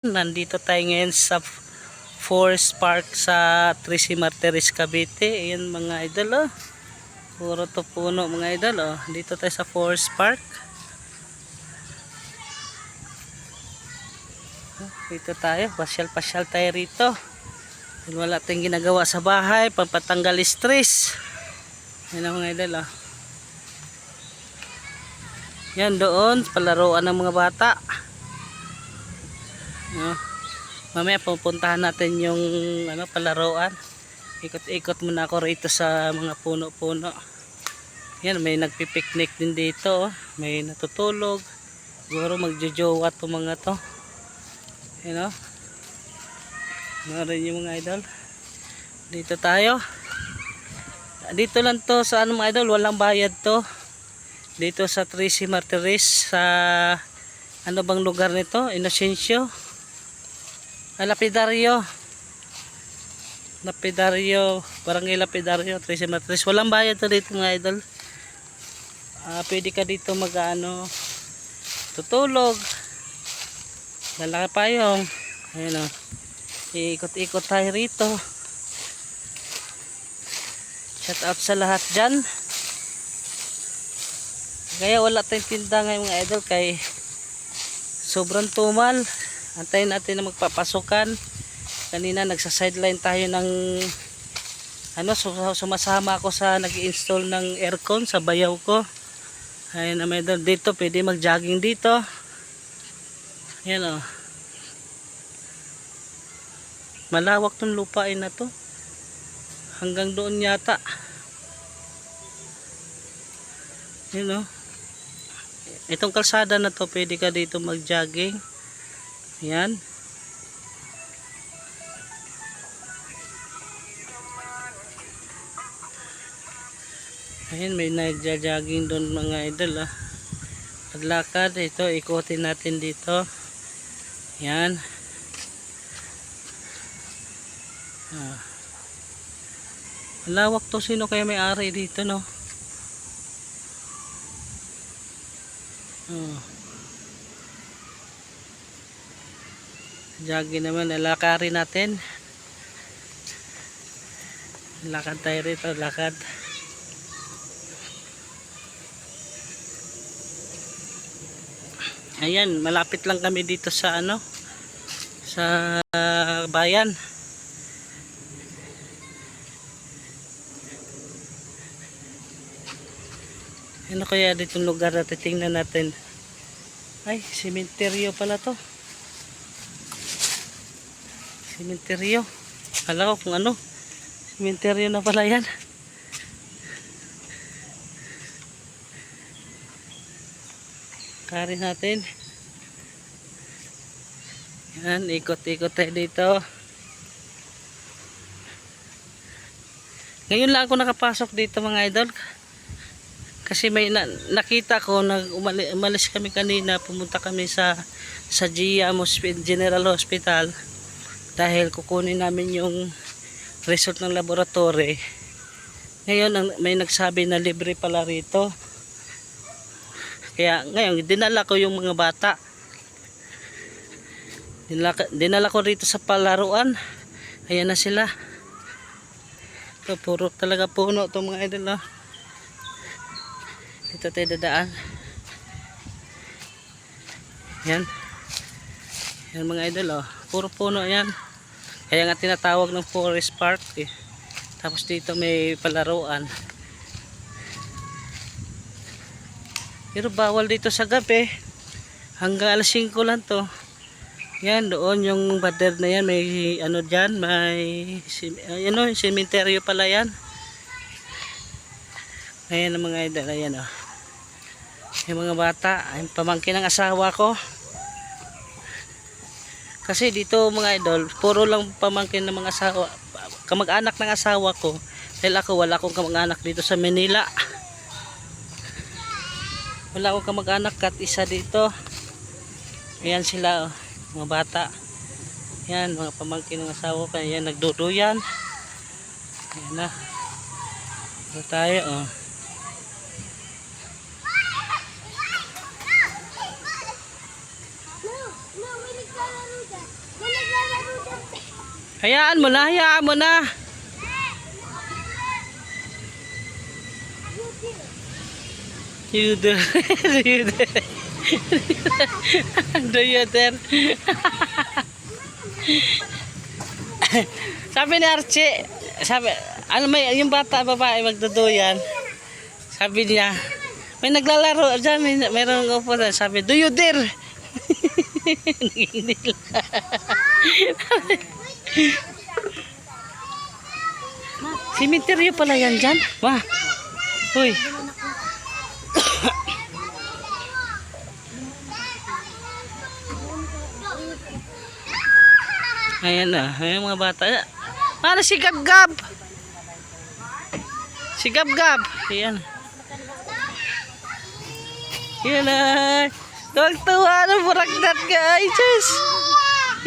Nandito tayo ngayon sa Forest Park sa Tracy Martires, Cavite. Ayan mga idol, oh. Puro to puno mga idol, oh. Dito tayo sa Forest Park. Dito tayo, pasyal-pasyal tayo rito. Wala tayong ginagawa sa bahay, pampatanggal stress. Ayan mga idol, oh. Yan doon, palaruan ng mga bata. Mamaya pupuntahan natin yung palaruan. Ikot-ikot muna ako rito sa mga puno-puno. Yan, may nagpipiknik din dito, oh. May natutulog. Siguro magjojowa to mga to. Yan, oh. Rin yung mga idol. Dito tayo. Dito lang to sa mga idol, walang bayad to. Dito sa Tracy Martires, sa bang lugar nito? Inocencio. Lapidario, Barangay Lapidario, Tracy Martires. Walang bayad to dito mga idol. Pwede ka dito tutulog, lalaki payong. Ayun, oh. Iikot-ikot tayo rito. Shout out sa lahat dyan. Kaya wala tayong tinda ngayon mga idol, kay sobrang tumal. Antayin natin na magpapasukan. Kanina nagsa-sideline tayo ng sumasama ako sa nag-install ng aircon sa bayaw ko. Ayun na medyo dito, pwede mag-jogging dito. Ayan, oh. Malawak tong lupain na to. Hanggang doon yata. Ayan, oh. Itong kalsada na to, pwede ka dito mag-jogging. Yan. Ayun, may nagja-jogging doon mga idol, ah. Paglakad, ito, ikutin natin dito. Yan. Lawak to, sino kaya may-ari dito, no? Jogging naman, lalakarin natin. Lakad tayo rito, lakad. Ayan, malapit lang kami dito sa sa bayan. Ano kaya dito lugar na titingnan natin? Ay, sementeryo pala to. Sementeryo. Kala ko kung sementeryo na pala yan. Karin natin. Yan, ikot-ikot tayo dito. Ngayon lang ako nakapasok dito mga idol. Kasi may nakita ko, umalis kami kanina, pumunta kami sa GIAM General Hospital. Dahil kukunin namin yung result ng laboratory. Ngayon may nagsabi na libre pala rito. Kaya ngayon dinala ko yung mga bata. Dinala ko rito sa palaruan. Ayan na sila. Ito, puro talaga puno itong mga idol, oh. Dito tayo dadaan. Yan. Yan mga idol, oh. Puro puno yan. Kaya nga tinatawag ng Forest Park, eh. Tapos dito may palaruan. Pero bawal dito sa gabi. Hanggang alas 5 lang to. Yan, doon yung bader na yan. May dyan, may sementeryo pala yan. Ayan ang mga idol, ayan, oh. Yung mga bata, yung pamangkin ng asawa ko. Kasi dito mga idol, puro lang pamangkin ng mga asawa, kamag-anak ng asawa ko. Dahil ako, wala akong kamag-anak dito sa Manila. Wala akong kamag-anak, kat isa dito. Ayan sila, oh, mga bata. Ayan, mga pamangkin ng asawa ko. Ayan, nagduduyan. Ayan na. Ito tayo, oh. Hayaan mo na, hayaan mo na. You do. You do. Do you there? Sabi ni Archie, sabi, ano may, yung bata, babae magduduyan. Sabi niya, may naglalaro dyan, mayroong upo dyan. Sabi, do you dare? Nagingin lang. Simenteryo pala yan dyan. Ma, uy. Ayan na, ayan mga bata. Ano si Gab-Gab? Si Gab-Gab. Ayan. Yan na. Tuwag-tuwa ng burakdat guys. Yes.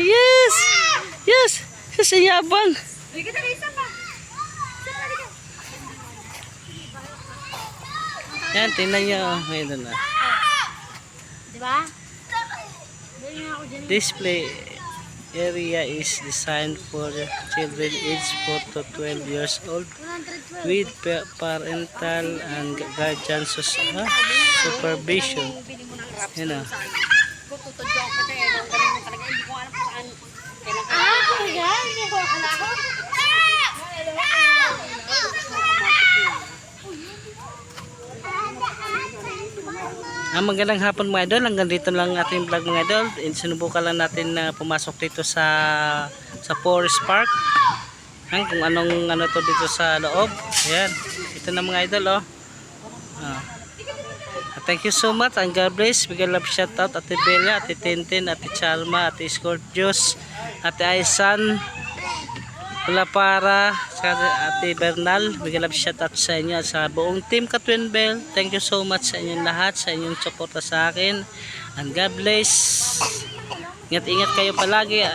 Yes. Yes. Sasayabang. Yan, tingnan nyo. Ayan na. Diba? Display area is designed for children aged 4 to 12 years old with parental and guardian supervision. Yan o. Magandang hapon mga idol, hanggang dito lang ating vlog mga idol. Sinubukan lang natin na pumasok dito sa Forest Park. Kung anong ano to dito sa loob. Ayan, ito na mga idol oh. Thank you so much and God bless. Bigyan love shout out Ate Bella, Ate Tintin, Ate Chalma, Ate Scorpius, Ate Aisan, para sa Ate Bernal. Bigyan love shout out sa inyo at sa buong team ka Twin Bell. Thank you so much sa inyong lahat, sa inyong suporta sa akin. And God bless. Ingat-ingat kayo palagi.